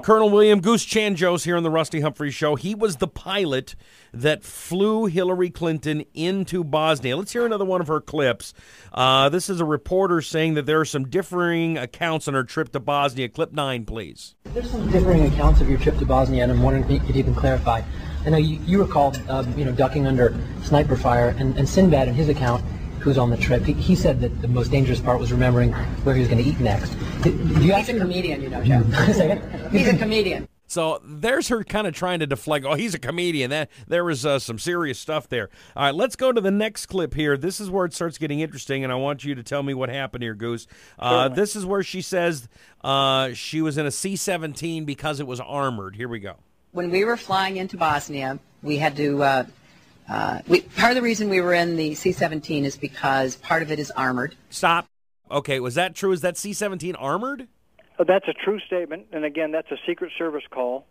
Colonel William Goose Changose here on the Rusty Humphries Show. He was the pilot that flew Hillary Clinton into Bosnia. Let's hear another one of her clips. This is a reporter saying that there are some differing accounts on her trip to Bosnia. Clip 9, please. There's some differing accounts of your trip to Bosnia, and I'm wondering if you can clarify. I know you recall, ducking under sniper fire, and Sinbad, in his account, who's on the trip, he said that the most dangerous part was remembering where he was going to eat next. He's a comedian, Joe. He's a comedian. So there's her kind of trying to deflect. Oh, he's a comedian. There was some serious stuff there. All right, let's go to the next clip here. This is where it starts getting interesting, and I want you to tell me what happened here, Goose. This is where she says she was in a C-17 because it was armored. Here we go. When we were flying into Bosnia, we had to part of the reason we were in the C-17 is because part of it is armored. Stop. Okay, was that true? Is that C-17 armored? That's a true statement, and again, that's a Secret Service call.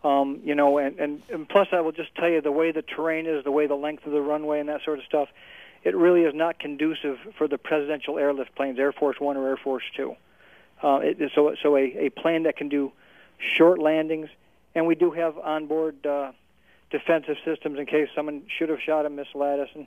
And plus, I will just tell you, the way the terrain is, the way the length of the runway and that sort of stuff, it really is not conducive for the presidential airlift planes, Air Force One or Air Force Two. So a plane that can do short landings, and we do have onboard defensive systems in case someone should have shot and misled us, and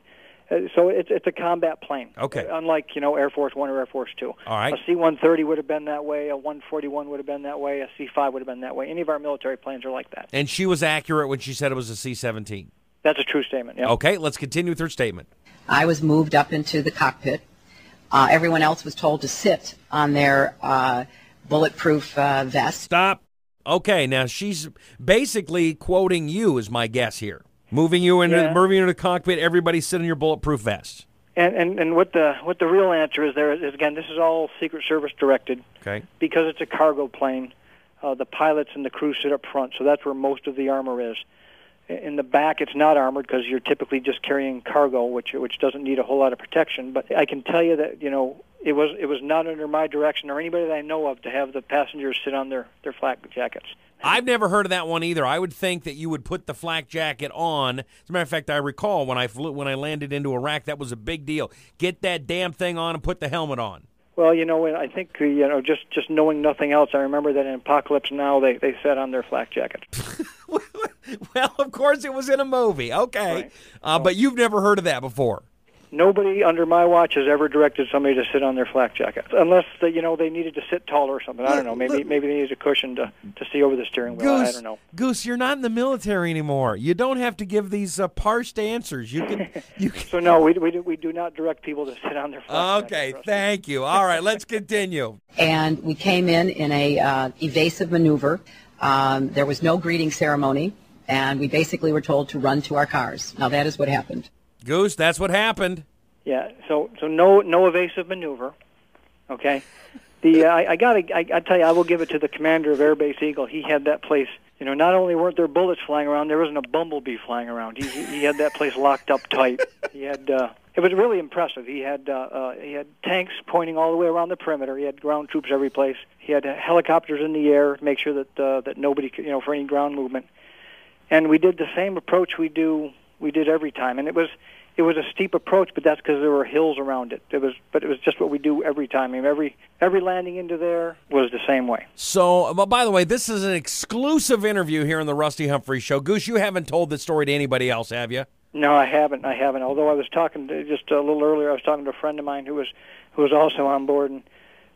so it's a combat plane. Okay. Unlike Air Force One or Air Force Two. All right. A C-130 would have been that way. A 141 would have been that way. A C-5 would have been that way. Any of our military planes are like that. And she was accurate when she said it was a C-17. That's a true statement. Yeah. Okay. Let's continue with her statement. I was moved up into the cockpit. Everyone else was told to sit on their bulletproof vest. Stop. Okay. Now she's basically quoting you, is my guess here. Moving you into the cockpit, everybody sit in your bulletproof vest. And what the real answer is there is, again, this is all Secret Service directed. Okay. Because it's a cargo plane, the pilots and the crew sit up front, so that's where most of the armor is. In the back, it's not armored because you're typically just carrying cargo, which doesn't need a whole lot of protection. But I can tell you that it was not under my direction or anybody that I know of to have the passengers sit on their flak jackets. I've never heard of that one either. I would think that you would put the flak jacket on. As a matter of fact, I recall when I landed into Iraq, that was a big deal. Get that damn thing on and put the helmet on. Well, I think just knowing nothing else, I remember that in Apocalypse Now they sat on their flak jackets. Well, of course it was in a movie. Okay, right. But you've never heard of that before. Nobody under my watch has ever directed somebody to sit on their flak jacket, unless they needed to sit taller or something. I don't know. Maybe they needed a cushion to see over the steering wheel. Goose, I don't know. Goose, you're not in the military anymore. You don't have to give these parsed answers. You can. So no, we do not direct people to sit on their flak jackets. Okay, thank you. All right, let's continue. And we came in a evasive maneuver. There was no greeting ceremony, and we basically were told to run to our cars. Now that is what happened. Goose, that's what happened. Yeah, so no evasive maneuver, okay. I tell you, I will give it to the commander of Air Base Eagle. He had that place. Not only weren't there bullets flying around, there wasn't a bumblebee flying around. He had that place locked up tight. He had it was really impressive. He had tanks pointing all the way around the perimeter. He had ground troops every place. He had helicopters in the air to make sure that nobody could, for any ground movement. And we did the same approach we did every time, and it was a steep approach, but that's because there were hills around it. It was just what we do every time. I mean, every landing into there was the same way. So, by the way, this is an exclusive interview here on the Rusty Humphries Show. Goose, you haven't told this story to anybody else, have you? No, I haven't. Although I was talking just a little earlier, I was talking to a friend of mine who was also on board,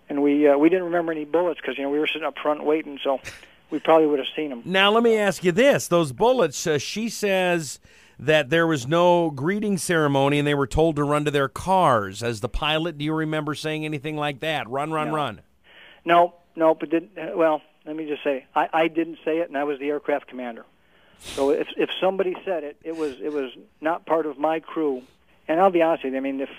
and we didn't remember any bullets because we were sitting up front waiting, so we probably would have seen them. Now, let me ask you this: those bullets, she says that there was no greeting ceremony and they were told to run to their cars. As the pilot, do you remember saying anything like that? Run. No, but let me just say, I didn't say it, and I was the aircraft commander. So if somebody said it, it was not part of my crew. And I'll be honest with you, I mean, if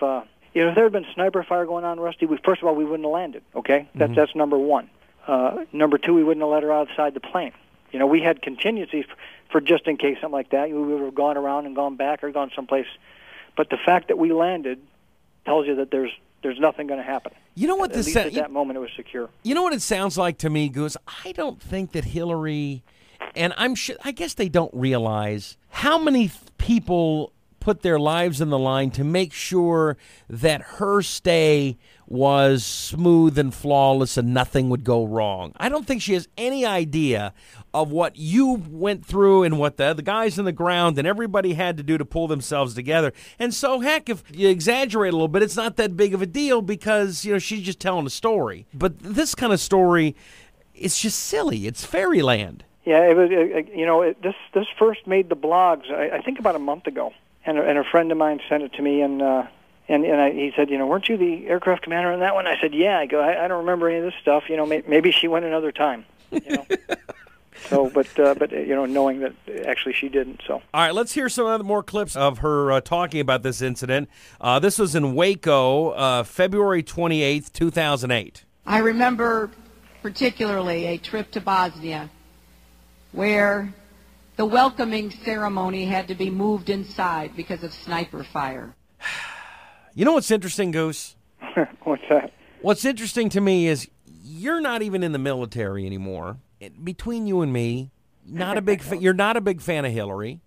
there had been sniper fire going on, Rusty, first of all, we wouldn't have landed, okay? That's number one. Number two, we wouldn't have let her outside the plane. We had contingencies for just in case something like that. We would have gone around and gone back or gone someplace. But the fact that we landed tells you that there's nothing going to happen. You know what At least at that moment it was secure. You know what it sounds like to me, Goose? I don't think that Hillary, and I guess they don't realize how many people put their lives in the line to make sure that her stay was smooth and flawless and nothing would go wrong. I don't think she has any idea of what you went through and what the guys on the ground and everybody had to do to pull themselves together. And so, heck, if you exaggerate a little bit, it's not that big of a deal because, she's just telling a story. But this kind of story, it's just silly. It's fairyland. Yeah, it was. This first made the blogs. I think about a month ago, and a friend of mine sent it to me, and he said, weren't you the aircraft commander on that one? I said, yeah. I go, I don't remember any of this stuff. Maybe she went another time. So, but knowing that actually she didn't. So. All right, let's hear some more clips of her talking about this incident. This was in Waco, February 28th, 2008. I remember particularly a trip to Bosnia where the welcoming ceremony had to be moved inside because of sniper fire. You know what's interesting, Goose? What's that? What's interesting to me is you're not even in the military anymore. Between you and me, you're not a big fan of Hillary.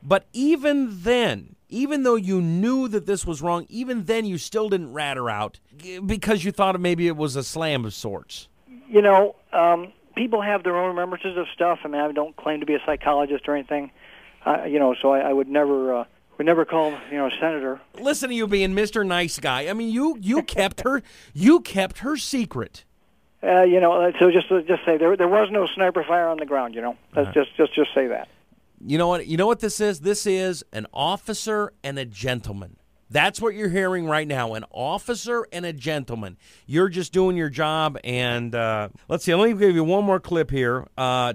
But even then, even though you knew that this was wrong, even then you still didn't rat her out because you thought maybe it was a slam of sorts. People have their own remembrances of stuff. I mean, I don't claim to be a psychologist or anything. So I would never call senator. Listen to you being Mr. Nice Guy. I mean, you kept her secret. So just say there was no sniper fire on the ground. Let's just say that. You know what? You know what this is? This is an officer and a gentleman. That's what you're hearing right now, an officer and a gentleman. You're just doing your job, and let's see. Let me give you one more clip here.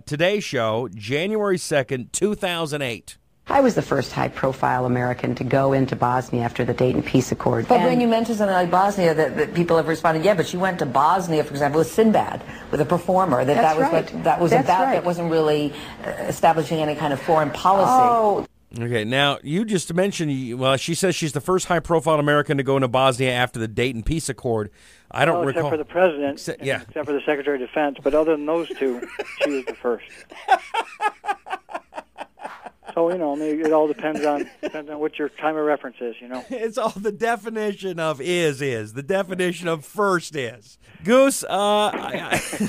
Today's show, January 2nd, 2008. I was the first high-profile American to go into Bosnia after the Dayton Peace Accord. But when you mention something like Bosnia, that people have responded, yeah, but you went to Bosnia, for example, with Sinbad, with a performer. That wasn't really establishing any kind of foreign policy. Oh. Okay, now you just mentioned, well, she says she's the first high-profile American to go into Bosnia after the Dayton Peace Accord. I don't recall. Except for the president, except for the Secretary of Defense, but other than those two, she was the first. So, it all depends on what your time of reference is, It's all the definition of is. The definition of first is. Goose, again,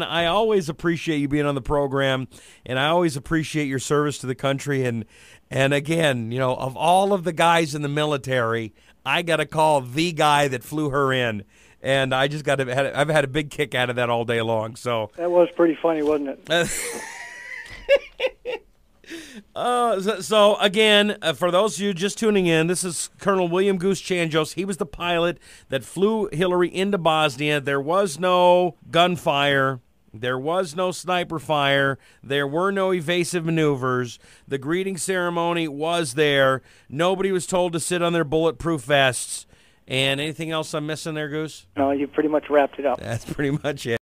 I always appreciate you being on the program, and I always appreciate your service to the country. And again, of all of the guys in the military, I got to call the guy that flew her in. And I just I've had a big kick out of that all day long. So that was pretty funny, wasn't it? So again, for those of you just tuning in, this is Colonel William Goose Changose. He was the pilot that flew Hillary into Bosnia. There was no gunfire. There was no sniper fire. There were no evasive maneuvers. The greeting ceremony was there. Nobody was told to sit on their bulletproof vests. And anything else I'm missing there, Goose? No, you pretty much wrapped it up. That's pretty much it.